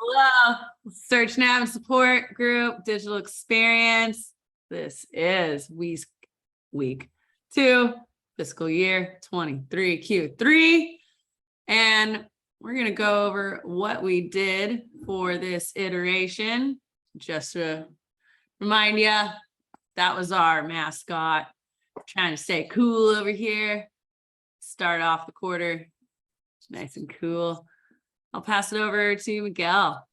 Hello, Search Nav Support Group, Digital Experience. This is week 2, fiscal year 23 Q3. And we're going to go over what we did for this iteration. Just to remind you, that was our mascot. Trying to stay cool over here. Start off the quarter nice and cool. I'll pass it over to Miguel.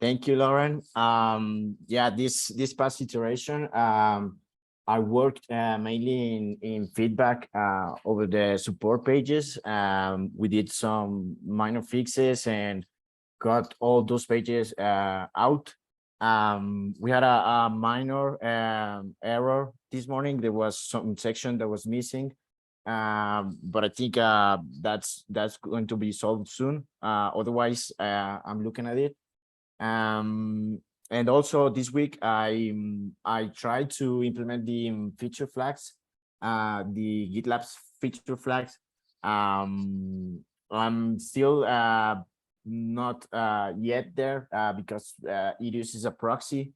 Thank you, Lauren. Yeah, this past iteration, I worked mainly in feedback over the support pages. We did some minor fixes and got all those pages out. We had a minor error this morning. There was some section that was missing. But I think that's going to be solved soon. Otherwise, I'm looking at it. And also this week, I tried to implement the feature flags, the GitLab's feature flags. I'm still not yet there because it uses a proxy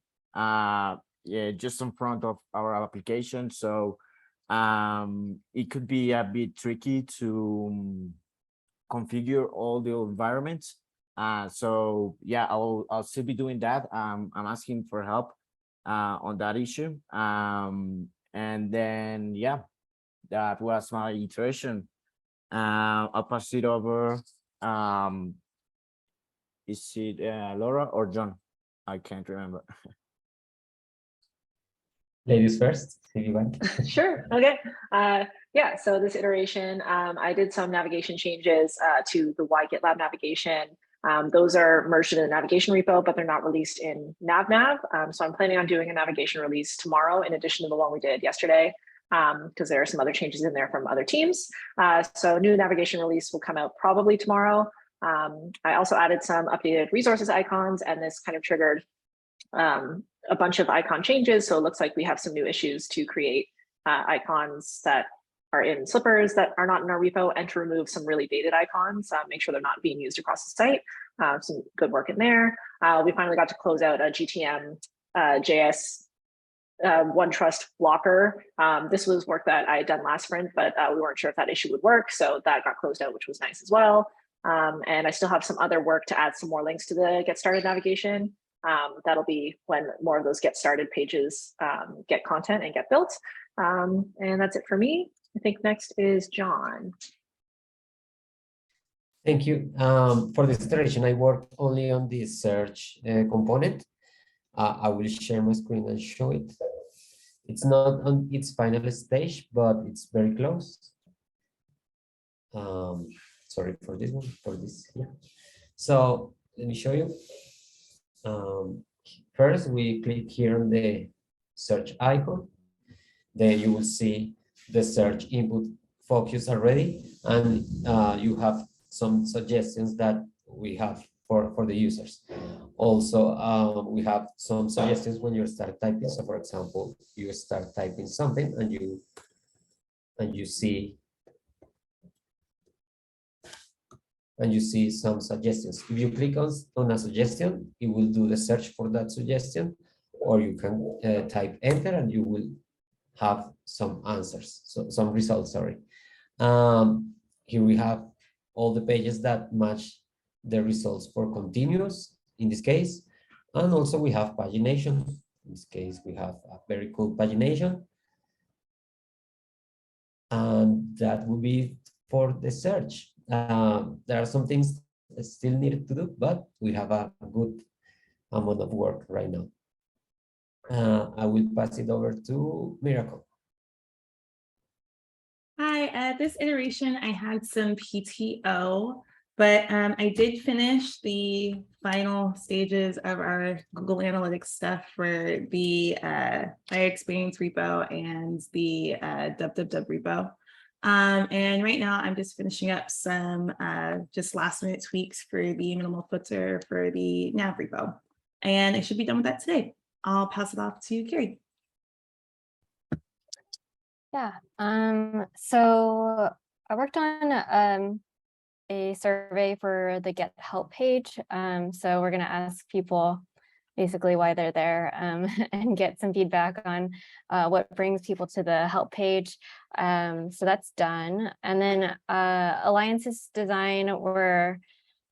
just in front of our application. So it could be a bit tricky to configure all the environments. So yeah, I'll still be doing that. I'm asking for help on that issue. And then yeah, that was my iteration. I'll pass it over. Is it Laura or John? I can't remember. Ladies first, if you want. Sure. Okay. Yeah. So this iteration, I did some navigation changes to the GitLab navigation. Those are merged in the navigation repo, but they're not released in NavNav. So I'm planning on doing a navigation release tomorrow, in addition to the one we did yesterday, because there are some other changes in there from other teams. So new navigation release will come out probably tomorrow. I also added some updated resources icons, and this kind of triggered a bunch of icon changes. So it looks like we have some new issues to create icons that are in slippers that are not in our repo, and to remove some really dated icons, make sure they're not being used across the site. Some good work in there. We finally got to close out a GTM JS OneTrust blocker. This was work that I had done last sprint, but we weren't sure if that issue would work. So that got closed out, which was nice as well. And I still have some other work to add some more links to the Get Started navigation. That'll be when more of those Get Started pages get content and get built. And that's it for me. I think next is John. Thank you. For this iteration, I worked only on the search component. I will share my screen and show it. It's not on its final stage, but it's very close. Sorry for this one, for this here. So let me show you. First, we click here on the search icon. Then you will see the search input focus already, and you have some suggestions that we have for the users. Also, we have some suggestions when you start typing. So, for example, you start typing something, and you see some suggestions. If you click on a suggestion, it will do the search for that suggestion, or you can type enter and you will have some answers, so some results, sorry. Here we have all the pages that match the results for continuous, in this case, and also we have pagination. In this case, we have a very cool pagination. And that will be for the search. There are some things that still needed to do, but we have a good amount of work right now. I will pass it over to Miracle. Hi, this iteration, I had some PTO, but I did finish the final stages of our Google Analytics stuff for the iExperience repo and the www repo. And right now I'm just finishing up some just last minute tweaks for the minimal footer for the nav repo. And I should be done with that today. I'll pass it off to Carrie. Yeah, so I worked on a survey for the Get Help page. So we're going to ask people basically why they're there and get some feedback on what brings people to the help page. So that's done. And then alliances design, we're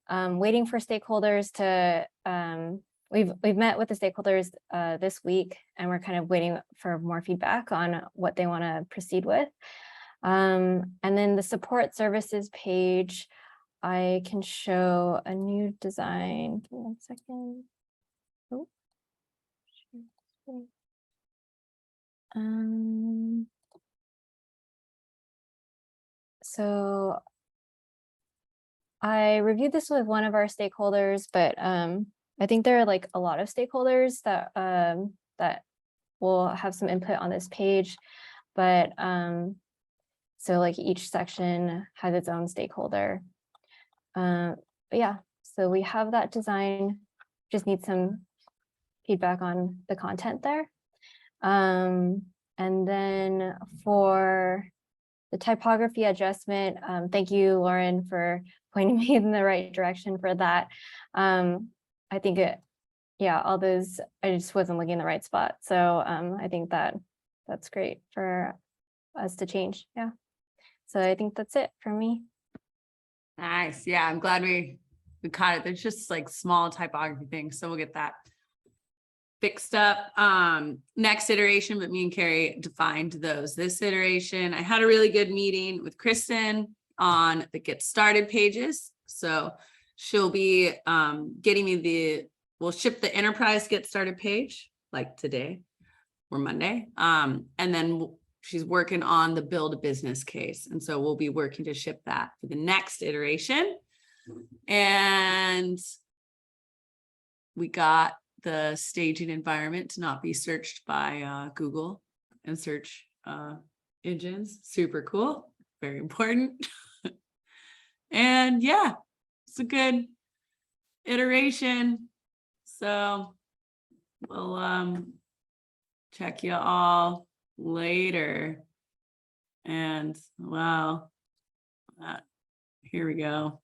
waiting for stakeholders to, we've met with the stakeholders this week, and we're kind of waiting for more feedback on what they want to proceed with. And then the support services page, I can show a new design. Give me 1 second. Oh. So I reviewed this with one of our stakeholders, but I think there are like a lot of stakeholders that that will have some input on this page, but so like each section has its own stakeholder. But yeah, so we have that design, just need some feedback on the content there. And then for the typography adjustment, thank you, Lauren, for pointing me in the right direction for that. I think yeah, all those, I just wasn't looking in the right spot. So I think that's great for us to change. Yeah. So I think that's it for me. Nice. Yeah, I'm glad we caught it. There's just like small typography things, so we'll get that fixed up next iteration, but me and Carrie defined those this iteration. I had a really good meeting with Kristen on the Get Started pages. So she'll be getting me we'll ship the enterprise Get Started page like today or Monday. And then she's working on the build a business case. And so we'll be working to ship that for the next iteration. And we got the staging environment to not be searched by Google and search engines. Super cool. Very important. And yeah, it's a good iteration. So we'll check you all later. And wow, here we go.